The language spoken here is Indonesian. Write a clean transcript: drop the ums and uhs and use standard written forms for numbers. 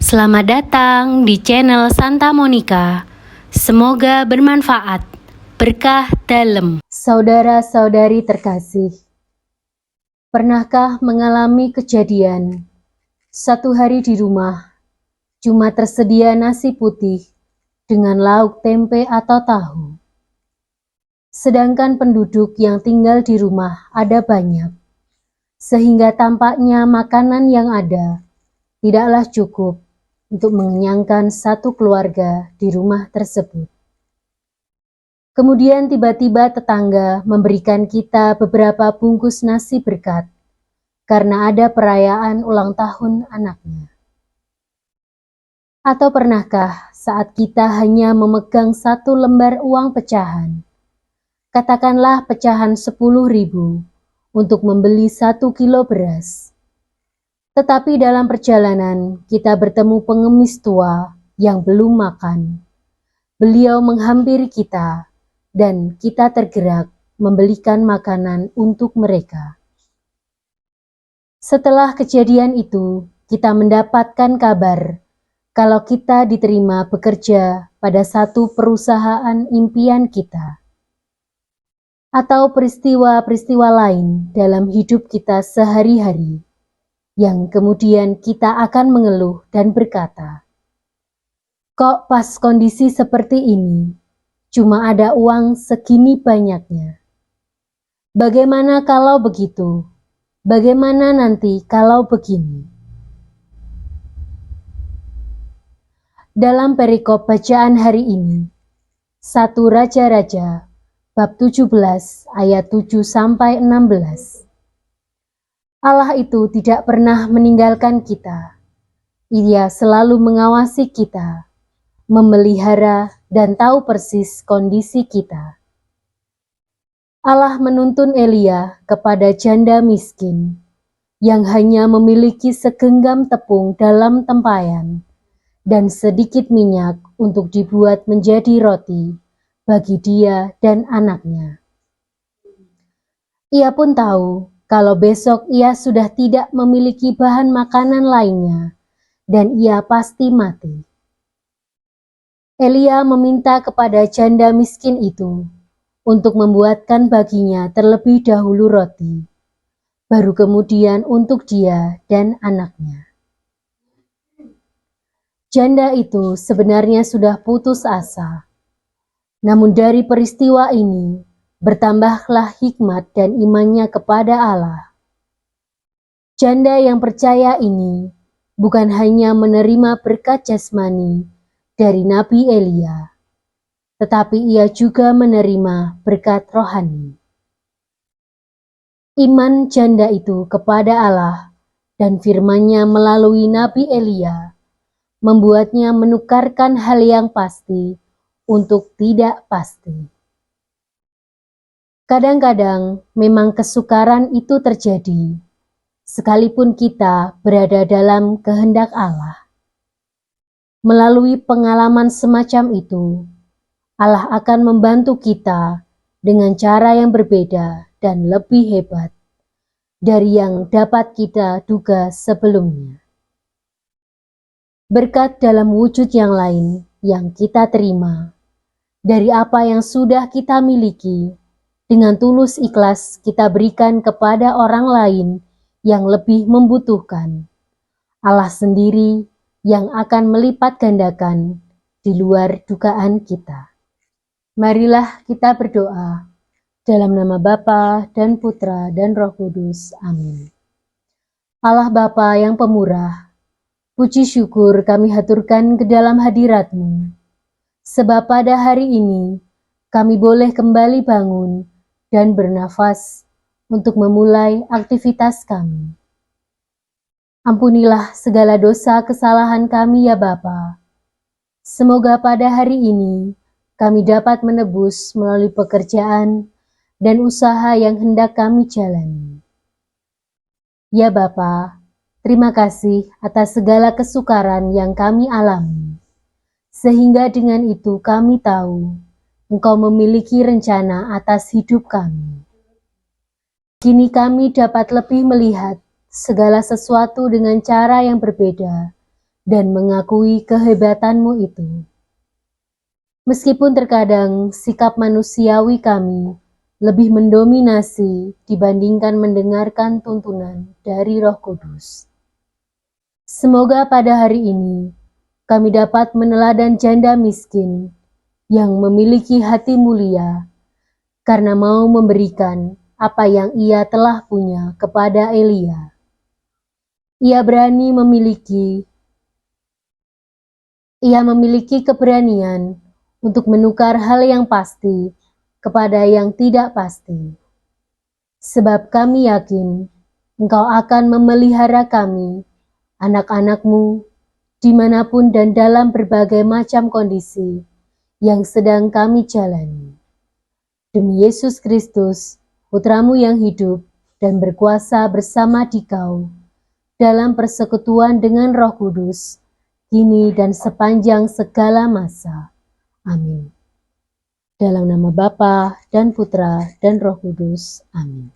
Selamat datang di channel Santa Monica. Semoga bermanfaat. Berkah dalam. Saudara-saudari terkasih, pernahkah mengalami kejadian satu hari di rumah cuma tersedia nasi putih dengan lauk tempe atau tahu? Sedangkan penduduk yang tinggal di rumah ada banyak, sehingga tampaknya makanan yang ada tidaklah cukup untuk mengenyangkan satu keluarga di rumah tersebut. Kemudian tiba-tiba tetangga memberikan kita beberapa bungkus nasi berkat karena ada perayaan ulang tahun anaknya. Atau pernahkah saat kita hanya memegang satu lembar uang pecahan, katakanlah pecahan 10.000 untuk membeli 1 kilo beras. Tetapi dalam perjalanan kita bertemu pengemis tua yang belum makan. Beliau menghampiri kita dan kita tergerak membelikan makanan untuk mereka. Setelah kejadian itu, kita mendapatkan kabar kalau kita diterima bekerja pada satu perusahaan impian kita. Atau peristiwa-peristiwa lain dalam hidup kita sehari-hari, yang kemudian kita akan mengeluh dan berkata, "Kok pas kondisi seperti ini, cuma ada uang segini banyaknya? Bagaimana kalau begitu? Bagaimana nanti kalau begini?" Dalam perikop bacaan hari ini, 1 Raja-Raja, bab 17 ayat 7-16. Allah itu tidak pernah meninggalkan kita. Ia selalu mengawasi kita, memelihara dan tahu persis kondisi kita. Allah menuntun Elia kepada janda miskin yang hanya memiliki segenggam tepung dalam tempayan dan sedikit minyak untuk dibuat menjadi roti bagi dia dan anaknya. Ia pun tahu kalau besok ia sudah tidak memiliki bahan makanan lainnya dan ia pasti mati. Elia meminta kepada janda miskin itu untuk membuatkan baginya terlebih dahulu roti, baru kemudian untuk dia dan anaknya. Janda itu sebenarnya sudah putus asa. Namun dari peristiwa ini, bertambahlah hikmat dan imannya kepada Allah. Janda yang percaya ini bukan hanya menerima berkat jasmani dari Nabi Elia, tetapi ia juga menerima berkat rohani. Iman janda itu kepada Allah dan firman-Nya melalui Nabi Elia membuatnya menukarkan hal yang pasti untuk tidak pasti. Kadang-kadang memang kesukaran itu terjadi, sekalipun kita berada dalam kehendak Allah. Melalui pengalaman semacam itu, Allah akan membantu kita dengan cara yang berbeda dan lebih hebat dari yang dapat kita duga sebelumnya. Berkat dalam wujud yang lain yang kita terima dari apa yang sudah kita miliki, dengan tulus ikhlas kita berikan kepada orang lain yang lebih membutuhkan. Allah sendiri yang akan melipat gandakan di luar dugaan kita. Marilah kita berdoa dalam nama Bapa dan Putra dan Roh Kudus. Amin. Allah Bapa yang pemurah, puji syukur kami haturkan ke dalam hadirat-Mu, sebab pada hari ini kami boleh kembali bangun dan bernafas untuk memulai aktivitas kami. Ampunilah segala dosa kesalahan kami ya Bapa. Semoga pada hari ini kami dapat menebus melalui pekerjaan dan usaha yang hendak kami jalani. Ya Bapa, terima kasih atas segala kesukaran yang kami alami, sehingga dengan itu kami tahu Engkau memiliki rencana atas hidup kami. Kini kami dapat lebih melihat segala sesuatu dengan cara yang berbeda dan mengakui kehebatanmu itu. Meskipun terkadang sikap manusiawi kami lebih mendominasi dibandingkan mendengarkan tuntunan dari Roh Kudus. Semoga pada hari ini kami dapat meneladan janda miskin yang memiliki hati mulia karena mau memberikan apa yang ia telah punya kepada Elia. Ia memiliki keberanian untuk menukar hal yang pasti kepada yang tidak pasti. Sebab kami yakin Engkau akan memelihara kami, anak-anak-Mu, dimanapun dan dalam berbagai macam kondisi yang sedang kami jalani. Demi Yesus Kristus, Putra-Mu yang hidup dan berkuasa bersama Dikau, dalam persekutuan dengan Roh Kudus, kini dan sepanjang segala masa. Amin. Dalam nama Bapa dan Putra dan Roh Kudus. Amin.